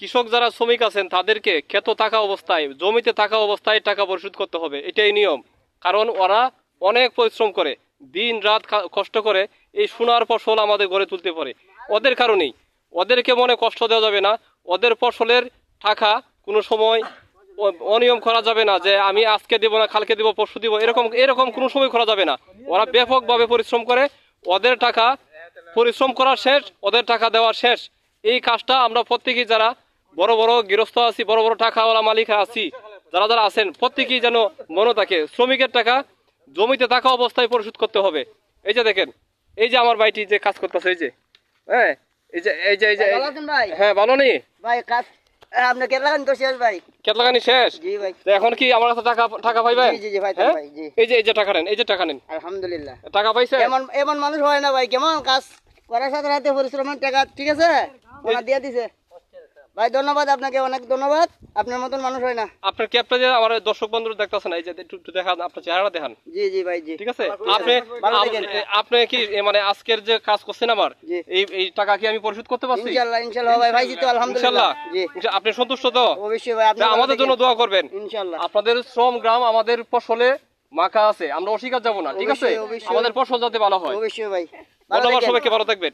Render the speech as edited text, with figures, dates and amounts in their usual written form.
কৃষক যারা শ্রমিক আছেন তাদেরকে ক্ষেত থাকা অবস্থায়, জমিতে থাকা অবস্থায় টাকা পরিশোধ করতে হবে, এটাই নিয়ম। কারণ ওরা অনেক পরিশ্রম করে, দিন রাত কষ্ট করে এই সোনার ফসল আমাদের ঘরে তুলতে পারে। ওদের কারণেই, ওদেরকে মনে কষ্ট দেওয়া যাবে না। ওদের ফসলের টাকা কোনো সময় অনিয়ম করা যাবে না, যে আমি আজকে দেবো না, কালকে দেবো, পরশু দেবো, এরকম কোনো সময় করা যাবে না। ওরা ব্যাপকভাবে পরিশ্রম করে, ওদের টাকা পরিশ্রম করা শেষ, ওদের টাকা দেওয়া শেষ। এই কাজটা আমরা প্রত্যেকেই যারা বড় বড় গৃহস্থ আছি, বড় বড় টাকাওয়ালা মালিক আছি, যারা যারা আছেন, প্রত্যেকেই যেন মনে থাকে শ্রমিকের টাকা জমিতে থাকা অবস্থায় পরিশোধ করতে হবে। এই যে দেখেন, এই যে আমার ভাইটি যে কাজ করতেছে, এই যে হ্যাঁ, হ্যাঁ ভালো নেই ভাই, কাজ আপনি কেটে লাগান তো শেষ ভাই। কেটে লাগানি শেষ? জি ভাই। তো এখন কি আমার কাছে টাকা পাইবেন? জি জি ভাই, ভাই জি। এই যে টাকা নেন, এই যে টাকা নেন। আলহামদুলিল্লাহ, টাকা পাইছে? এমন মানুষ হয় না ভাই, কেমন কাজ করার সাথে সাথে পরিশ্রমের টাকা, ঠিক আছে, ওনা দিয়ে দিছে ভাই। ধন্যবাদ আপনাকে, অনেক ধন্যবাদ। আপনার মতন মানুষ হয় না। আপনার ক্যাপটা যে আমার দর্শক বন্ধুরা দেখতেছেন, এই যে একটু দেখান, আপনার চেহারাটা দেখান। জি জি ভাই জি। ঠিক আছে, আপনি কি মানে আজকের যে কাজ করছেন আমার, এই টাকা কি আমি পরিশোধ করতে পারছি? ইনশাআল্লাহ ইনশাআল্লাহ ভাই, ভাই জি তো আলহামদুলিল্লাহ। জি, আপনি সন্তুষ্ট তো? অবশ্যই ভাই। আপনি আমাদের জন্য দোয়া করবেন ইনশাআল্লাহ। আপনাদের শ্রম গ্রাম আমাদের ফসলে মাখা আছে, আমরা অস্বীকার যাব না। ঠিক আছে, আমাদের ফসল যাতে ভালো হয়। অবশ্যই ভাই। ধন্যবাদ, সবাইকে ভালো থাকবেন।